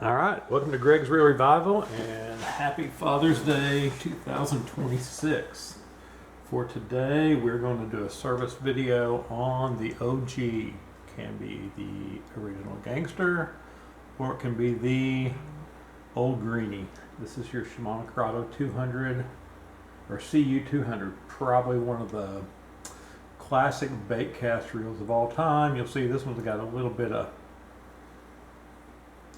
All right, welcome to Greg's Reel Revival and happy Father's Day 2026. For today, we're going to do a service video on the OG. Can be the original Gangster or it can be the old Greenie. This is your Shimano Curado 200 or CU-200, probably one of the classic bait cast reels of all time. You'll see this one's got a little bit of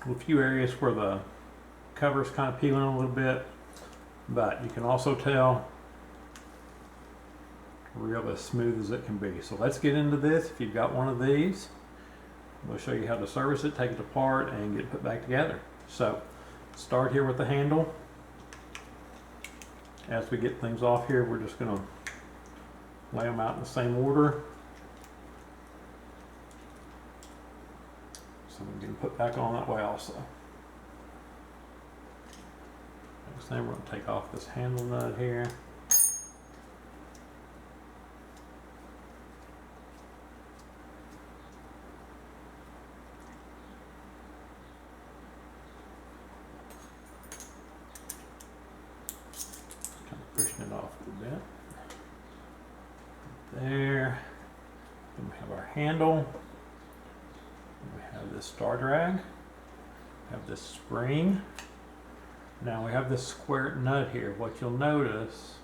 a few areas where the cover's kind of peeling a little bit, but you can also tell reel as smooth as it can be. So let's get into this. If you've got one of these, we'll show you how to service it, take it apart, and get it put back together. So start here with the handle. As we get things off here, we're just going to lay them out in the same order. So we can put back on that way also. Next thing, we're going to take off this handle nut here. Kind of pushing it off a little bit. There. Then we have our handle. We have this star drag, we have this spring. Now we have this square nut here. What you'll notice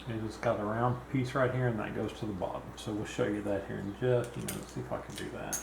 is it's got a round piece right here and that goes to the bottom. So we'll show you that here in just a minute. See if I can do that.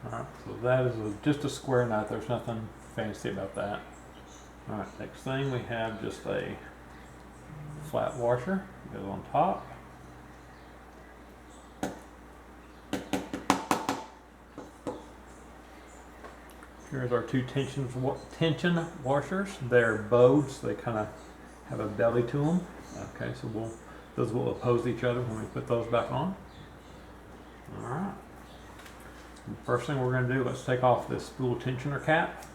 Alright, so that is just a square nut. There's nothing fancy about that. Alright, next thing we have just a flat washer. It goes on top. Here's our two tension washers. They're bowed, so they kind of have a belly to them. Okay, so those will oppose each other when we put those back on. Alright. First thing we're going to do, let's take off this spool tensioner cap.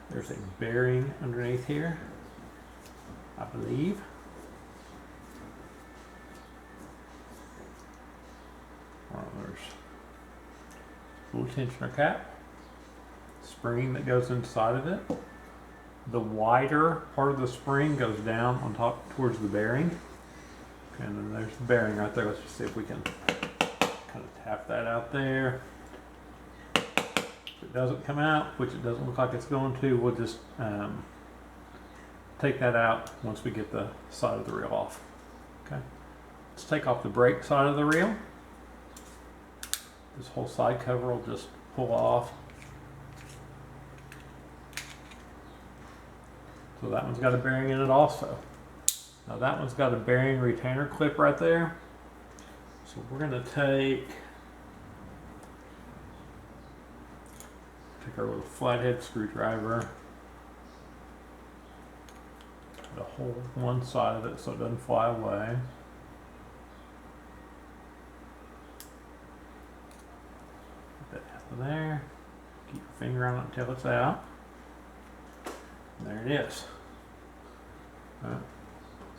There's a bearing underneath here, I believe. There's spool tensioner cap, spring that goes inside of it. The wider part of the spring goes down on top towards the bearing. And then there's the bearing right there. Let's just see if we can kind of tap that out there. If it doesn't come out, which it doesn't look like it's going to, we'll just take that out once we get the side of the reel off. Okay, let's take off the brake side of the reel. This whole side cover will just pull off. So that one's got a bearing in it also. Now that one's got a bearing retainer clip right there. So we're going to take our little flathead screwdriver, to hold one side of it so it doesn't fly away. Put that out of there. Keep your finger on it until it's out. And there it is. Right.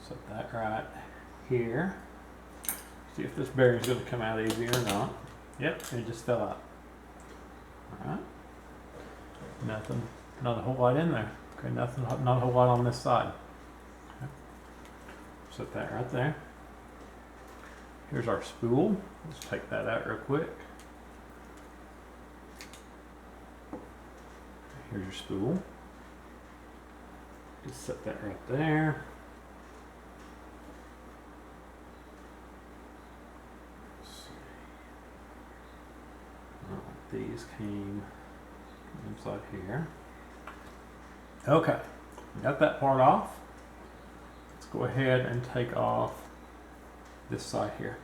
Set that right here. See if this bearing's going to come out easy or not. Yep, it just fell out. Alright. Nothing, not a whole lot in there. Okay, not a whole lot on this side. Okay. Set that right there. Here's our spool. Let's take that out real quick. Here's your spool. Just set that right there. These came inside here. Okay, got that part off. Let's go ahead and take off this side here.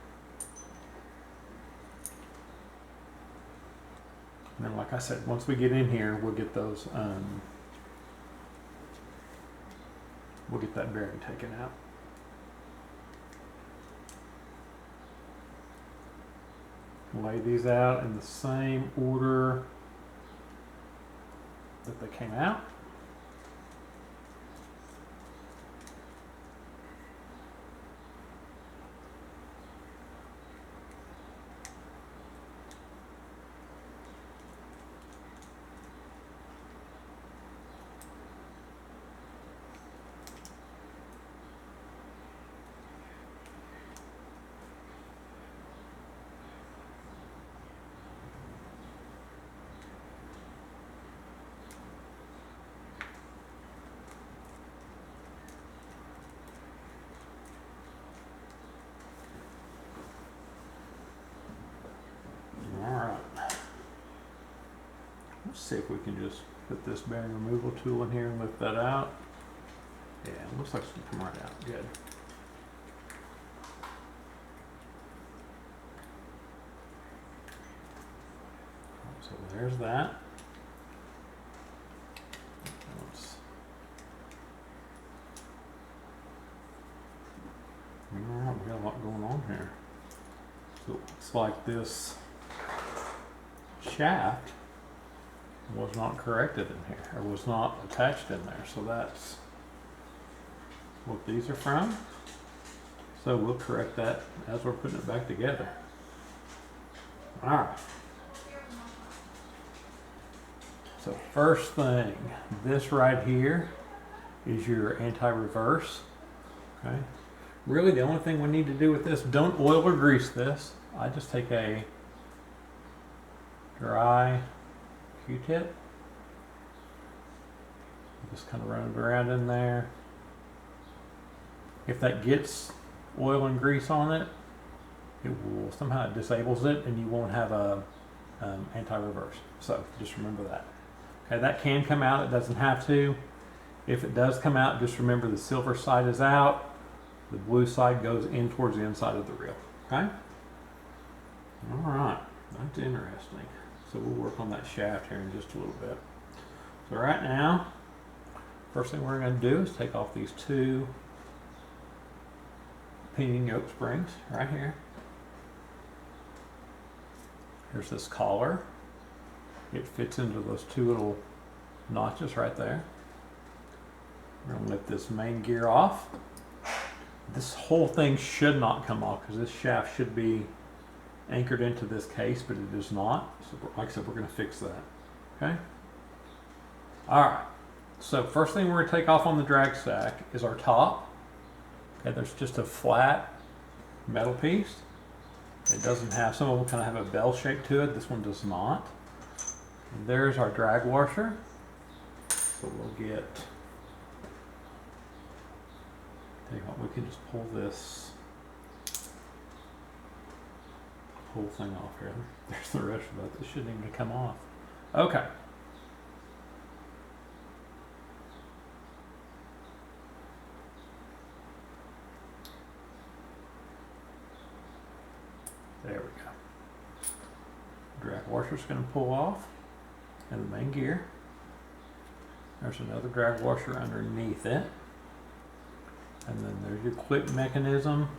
And then, like I said, once we get in here, we'll get those we'll get that bearing taken out. Lay these out in the same order that they came out. Let's see if we can just put this bearing removal tool in here and lift that out. Yeah, it looks like it's gonna come right out. Good. So there's that. Alright, we got a lot going on here. So it looks like this shaft was not corrected in here, or was not attached in there. So that's what these are from. So we'll correct that as we're putting it back together. Alright. So first thing, this right here is your anti-reverse. Okay. Really the only thing we need to do with this, don't oil or grease this. I just take a dry Q-tip, just kind of run it around in there. If that gets oil and grease on it, it will somehow it disables it and you won't have a anti-reverse. So just remember that. Okay, that can come out, it doesn't have to. If it does come out, just remember the silver side is out, the blue side goes in towards the inside of the reel. Okay? Alright, that's interesting. So we'll work on that shaft here in just a little bit. So right now, first thing we're going to do is take off these two pinion yoke springs right here. Here's this collar. It fits into those two little notches right there. We're going to lift this main gear off. This whole thing should not come off because this shaft should be anchored into this case, but it is not. So like I said, we're going to fix that. Okay? Alright. So first thing we're going to take off on the drag stack is our top. Okay, there's just a flat metal piece. It doesn't have, some of them kind of have a bell shape to it. This one does not. And there's our drag washer. So we'll get, tell you what, we can just pull this whole thing off here. There's the rest of it. This shouldn't even come off. Okay. There we go. Drag washer's going to pull off, and the main gear. There's another drag washer underneath it, and then there's your clip mechanism,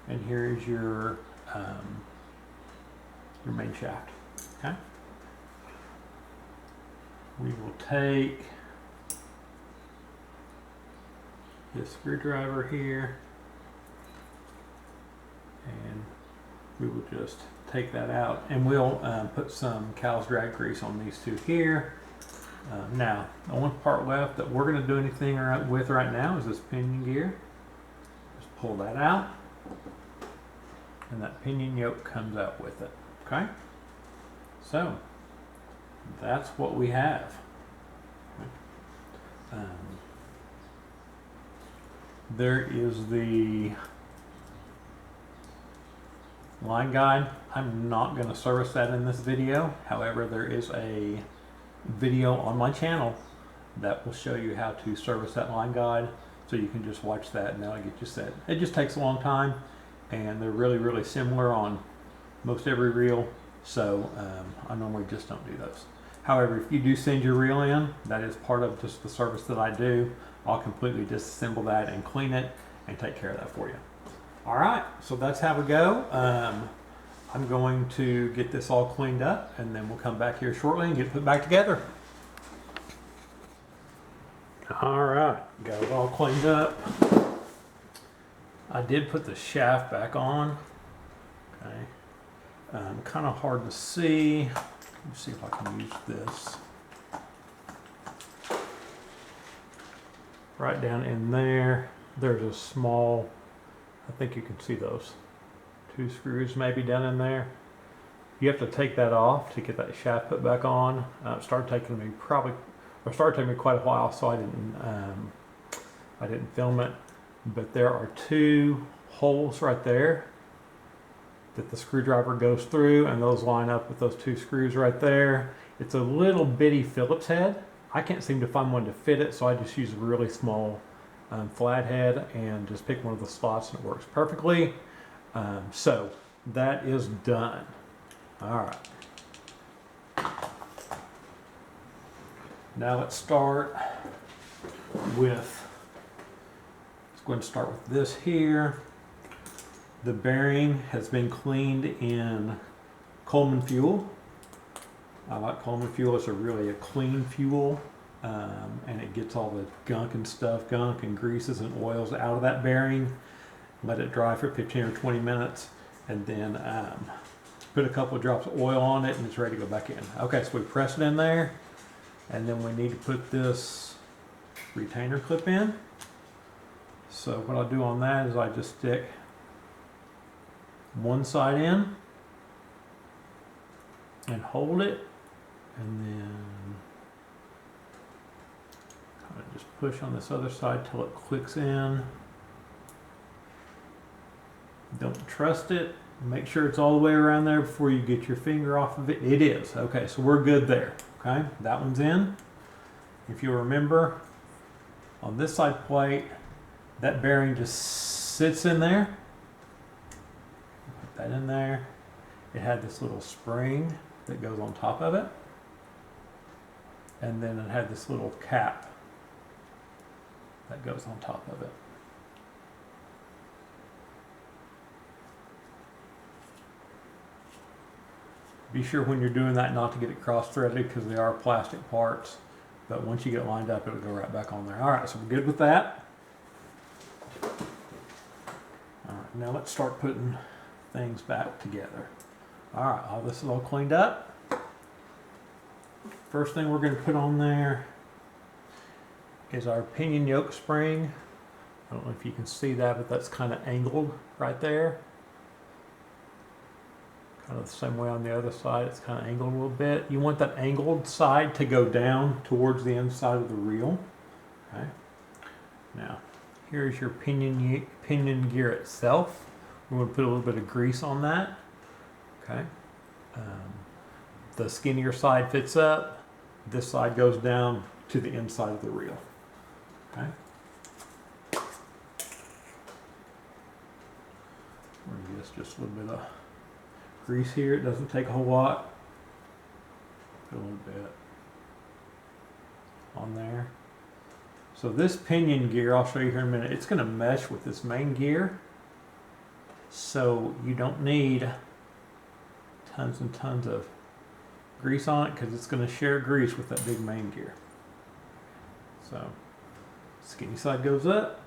and here is your main shaft. Okay. We will take this screwdriver here, and we will just take that out, and we'll put some cow's drag grease on these two here. Now, the only part left that we're going to do anything with right now is this pinion gear. Just pull that out, and that pinion yoke comes out with it. Okay? So, that's what we have. There is the line guide. I'm not going to service that in this video. However, there is a video on my channel that will show you how to service that line guide. So you can just watch that and that'll get you set. It just takes a long time, and they're really similar on most every reel. So I normally just don't do those. However, if you do send your reel in, that is part of just the service that I do. I'll completely disassemble that and clean it and take care of that for you. All right, so that's how we go. I'm going to get this all cleaned up and then we'll come back here shortly and get it put back together. All right, got it all cleaned up. I did put the shaft back on. Okay, kind of hard to see. Let me see if I can use this. Right down in there, there's a small, I think you can see those 2 screws maybe down in there. You have to take that off to get that shaft put back on. It started taking me quite a while, so I didn't film it. But there are 2 holes right there that the screwdriver goes through, and those line up with those 2 screws right there. It's a little bitty Phillips head. I can't seem to find one to fit it, so I just use a really small flathead and just pick one of the slots and it works perfectly. So that is done. All right. Now let's start with, let's go ahead and start with this here. The bearing has been cleaned in Coleman fuel. I like Coleman fuel. It's really a clean fuel, and it gets all the gunk and greases and oils out of that bearing. Let it dry for 15 or 20 minutes, and then put a couple of drops of oil on it, and it's ready to go back in. Okay, so we press it in there, and then we need to put this retainer clip in. So what I'll do on that is I just stick one side in and hold it, and then kind of just push on this other side till it clicks in. Don't trust it. Make sure it's all the way around there before you get your finger off of it. It is. Okay, so we're good there. Okay, that one's in. If you remember, on this side plate, that bearing just sits in there. Put that in there. It had this little spring that goes on top of it. And then it had this little cap that goes on top of it. Be sure when you're doing that not to get it cross-threaded because they are plastic parts. But once you get it lined up, it'll go right back on there. All right, so we're good with that. All right, now let's start putting things back together. All right, all this is all cleaned up. First thing we're going to put on there is our pinion yoke spring. I don't know if you can see that, but that's kind of angled right there. Kind of the same way on the other side, it's kind of angled a little bit. You want that angled side to go down towards the inside of the reel. Okay. Now, here's your pinion gear itself. We're going to put a little bit of grease on that. Okay. The skinnier side fits up. This side goes down to the inside of the reel. Okay. We're going to use just a little bit of grease here. It doesn't take a whole lot. Put a little bit on there. So this pinion gear, I'll show you here in a minute, it's going to mesh with this main gear. So you don't need tons and tons of grease on it because it's going to share grease with that big main gear. So skinny side goes up.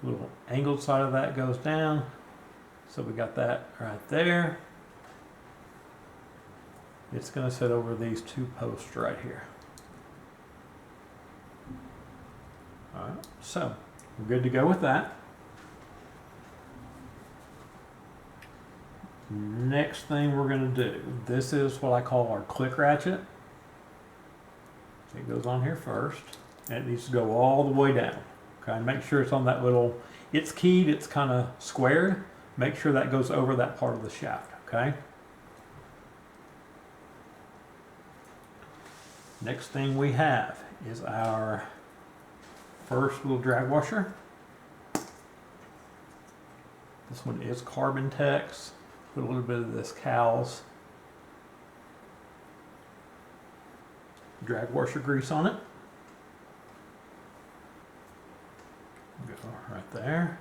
Little angled side of that goes down. So we got that right there. It's going to sit over these 2 posts right here. All right, so we're good to go with that. Next thing we're going to do, this is what I call our click ratchet. It goes on here first, and it needs to go all the way down. Okay, make sure it's on that little, it's keyed, it's kind of squared. Make sure that goes over that part of the shaft, okay? Next thing we have is our first little drag washer. This one is Carbon Tex. Put a little bit of this Cal's drag washer grease on it. go right there.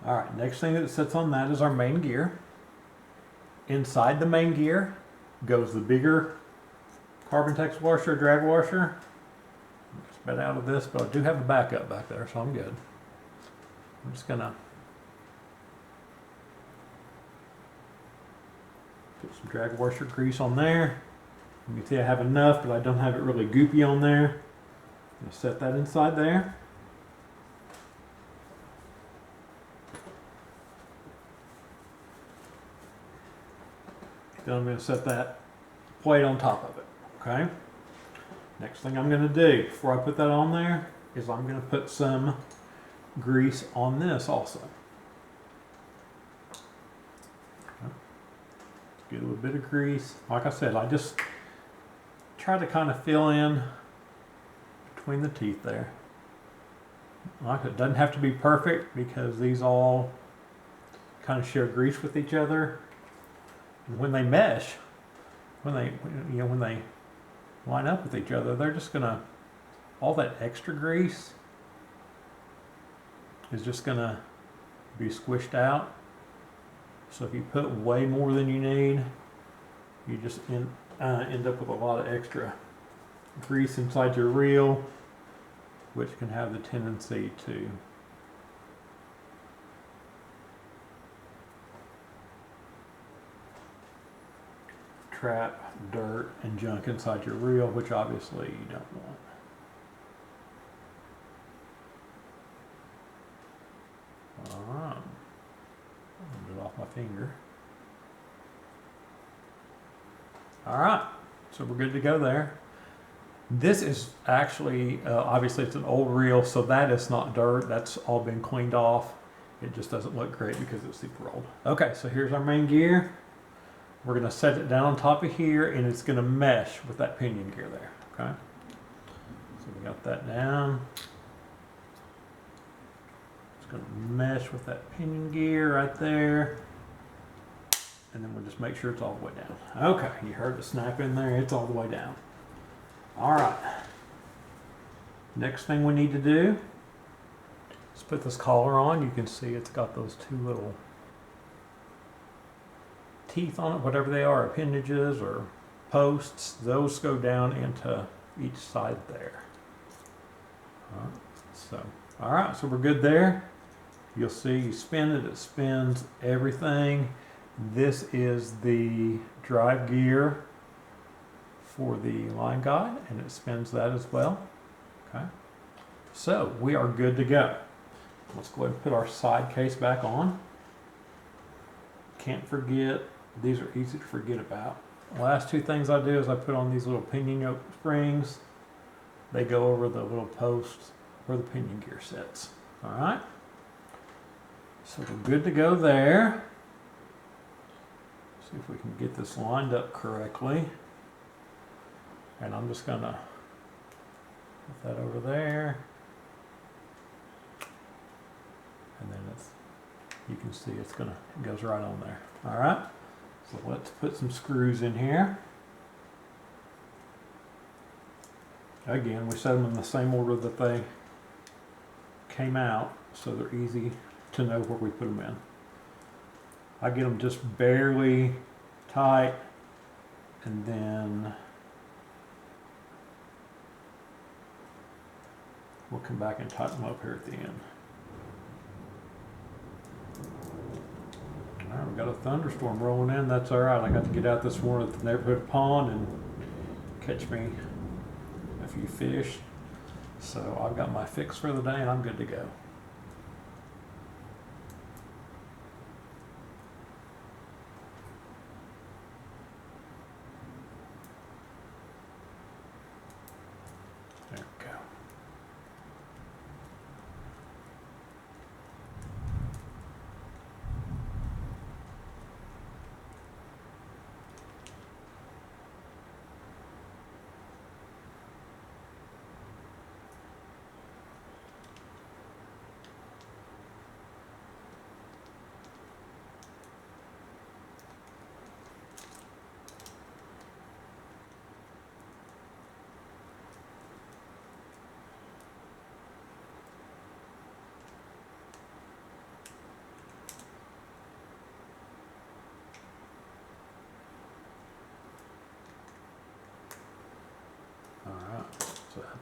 All right, next thing that sits on that is our main gear. Inside the main gear goes the bigger carbon tex washer, drag washer. Spit out of this, but I do have a backup back there, so I'm good. I'm just gonna put some drag washer grease on there. You can see I have enough, but I don't have it really goopy on there. I'm gonna set that inside there. Then I'm going to set that plate on top of it, okay? Next thing I'm going to do before I put that on there is I'm going to put some grease on this also. Okay. Get a little bit of grease. Like I said, I just try to kind of fill in between the teeth there. Like it doesn't have to be perfect because these all kind of share grease with each other. And when they mesh, when they line up with each other, they're just gonna, all that extra grease is just gonna be squished out. So if you put way more than you need, you just end up with a lot of extra grease inside your reel, which can have the tendency to trap dirt and junk inside your reel, which obviously you don't want. Alright, get it off my finger. Alright, so we're good to go there. This is actually, obviously it's an old reel, so that is not dirt, that's all been cleaned off. It just doesn't look great because it's super old. Okay, so here's our main gear. We're going to set it down on top of here, and it's going to mesh with that pinion gear there, okay? So we got that down. It's going to mesh with that pinion gear right there. And then we'll just make sure it's all the way down. Okay, you heard the snap in there. It's all the way down. All right. Next thing we need to do is put this collar on. You can see it's got those two little teeth on it, whatever they are, appendages or posts. Those go down into each side there. All right, so we're good there. You'll see you spin it, it spins everything. This is the drive gear for the line guide, and it spins that as well. Okay, so we are good to go. Let's go ahead and put our side case back on. Can't forget, these are easy to forget about. The last two things I do is I put on these little pinion yoke springs. They go over the little posts where the pinion gear sits. All right, so we're good to go there. See if we can get this lined up correctly. And I'm just gonna put that over there. And then you can see it goes right on there. All right, so let's put some screws in here. Again, we set them in the same order that they came out, so they're easy to know where we put them in. I get them just barely tight, and then we'll come back and tighten them up here at the end. All right, we got a thunderstorm rolling in. That's all right. I got to get out this morning at the neighborhood pond and catch me a few fish. So I've got my fix for the day, and I'm good to go. There we go.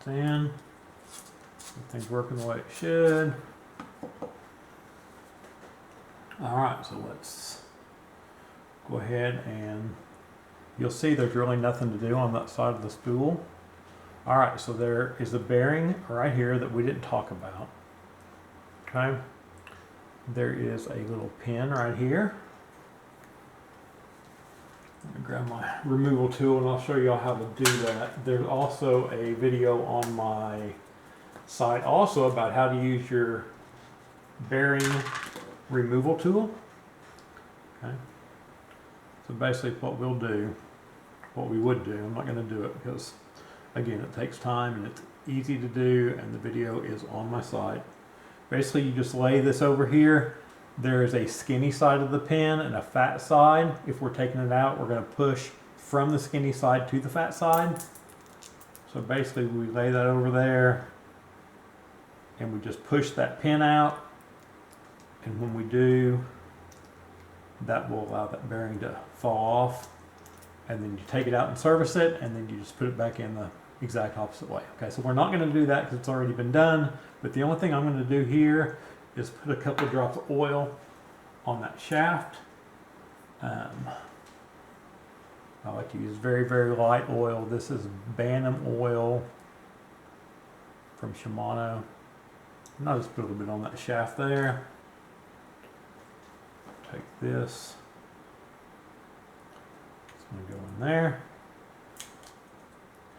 That's in. Everything's working the way it should. Alright, so let's go ahead and you'll see there's really nothing to do on that side of the spool. Alright, so there is a bearing right here that we didn't talk about. Okay. There is a little pin right here. I'm gonna grab my removal tool and I'll show you all how to do that. There's also a video on my site also about how to use your bearing removal tool. Okay. So basically what we'll do, what we would do, I'm not going to do it because again it takes time and it's easy to do and the video is on my site. Basically you just lay this over here. There is a skinny side of the pin and a fat side. If we're taking it out, we're going to push from the skinny side to the fat side. So basically we lay that over there and we just push that pin out. And when we do, that will allow that bearing to fall off. And then you take it out and service it, and then you just put it back in the exact opposite way. Okay, so we're not going to do that because it's already been done. But the only thing I'm going to do here is put a couple of drops of oil on that shaft. I like to use very, very light oil. This is Bantam oil from Shimano. And I'll just put a little bit on that shaft there. Take this. It's going to go in there.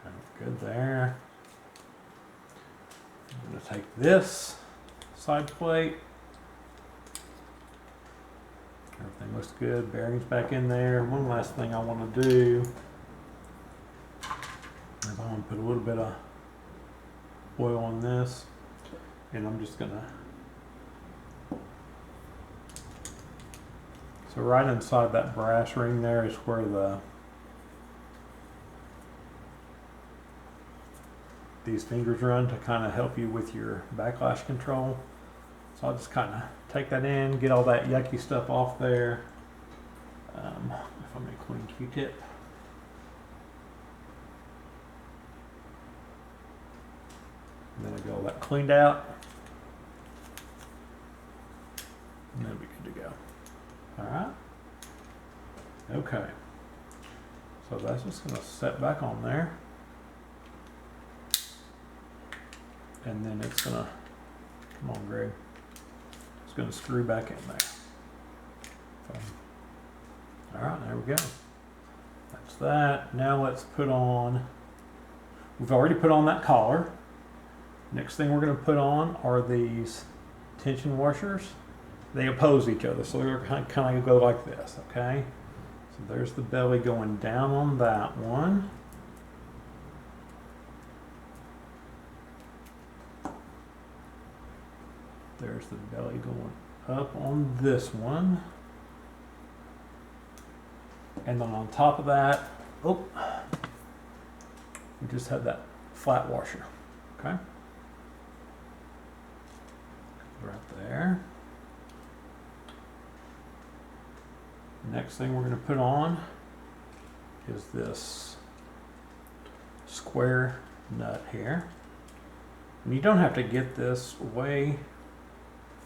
Okay, good there. I'm going to take this side plate. Everything looks good. Bearings back in there. One last thing I want to do is I want to put a little bit of oil on this, and I'm just going to. So right inside that brass ring there is where these fingers run to kind of help you with your backlash control. So I'll just kind of take that in, get all that yucky stuff off there. If I'm going to clean Q-tip. And then I get all that cleaned out. And then we're good to go. Alright. Okay. So that's just going to set back on there. And then it's going to, come on Greg, it's going to screw back in there. Alright, there we go. That's that. Now let's put on, we've already put on that collar. Next thing we're going to put on are these tension washers. They oppose each other, so they're kind of go like this, okay? So there's the belly going down on that one. There's the belly going up on this one. And then on top of that, oh, we just have that flat washer, okay? Right there. Next thing we're going to put on is this square nut here. And you don't have to get this way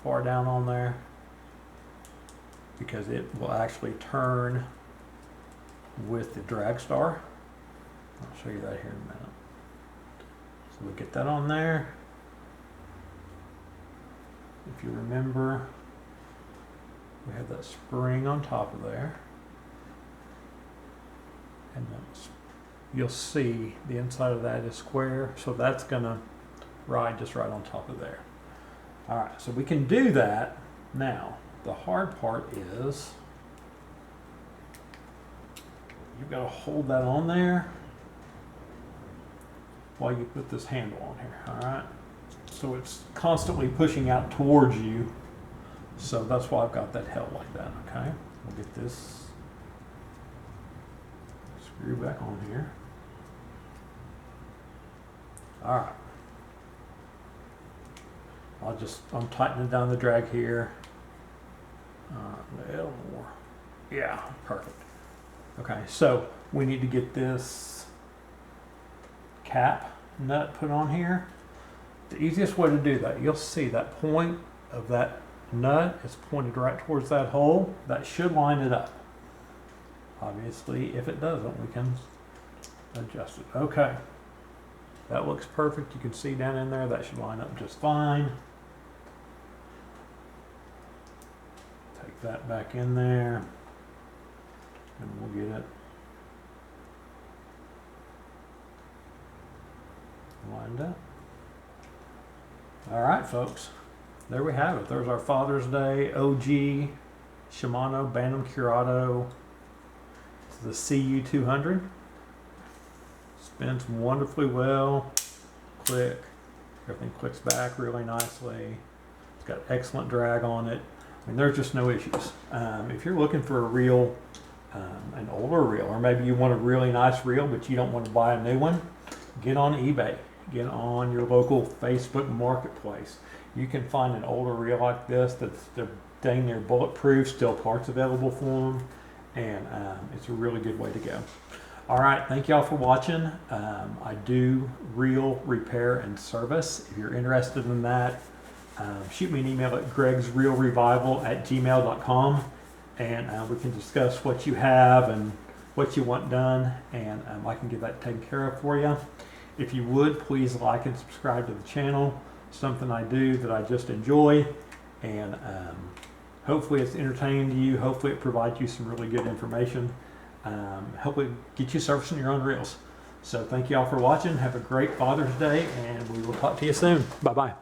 far down on there because it will actually turn with the drag star. I'll show you that here in a minute. So we get that on there. If you remember, we have that spring on top of there. And then you'll see the inside of that is square, so that's gonna ride just right on top of there. All right, so we can do that. Now, the hard part is you've got to hold that on there while you put this handle on here, all right? So it's constantly pushing out towards you. So that's why I've got that held like that, okay? We'll get this screw back on here. All right. I'm tightening down the drag here. A little more. Yeah, perfect. Okay, so we need to get this cap nut put on here. The easiest way to do that, you'll see that point of that nut is pointed right towards that hole. That should line it up. Obviously, if it doesn't, we can adjust it. Okay, that looks perfect. You can see down in there, that should line up just fine. Take that back in there, and we'll get it lined up. All right, folks, there we have it. There's our Father's Day OG Shimano Bantam Curado. This is the CU-200. Spins wonderfully well. Click. Everything clicks back really nicely. It's got excellent drag on it. I mean, there's just no issues. If you're looking for a reel, an older reel, or maybe you want a really nice reel but you don't want to buy a new one, get on eBay. Get on your local Facebook marketplace. You can find an older reel like this that's dang near bulletproof, still parts available for them, and it's a really good way to go. All right, thank y'all for watching. I do reel repair and service. If you're interested in that, shoot me an email at gregsreelrevival@gmail.com, and we can discuss what you have and what you want done, and I can get that taken care of for you. If you would, please like and subscribe to the channel. Something I do that I just enjoy, and hopefully it's entertaining to you. Hopefully it provides you some really good information. Hopefully get you servicing your own reels. So thank you all for watching. Have a great Father's Day, and we will talk to you soon. Bye-bye.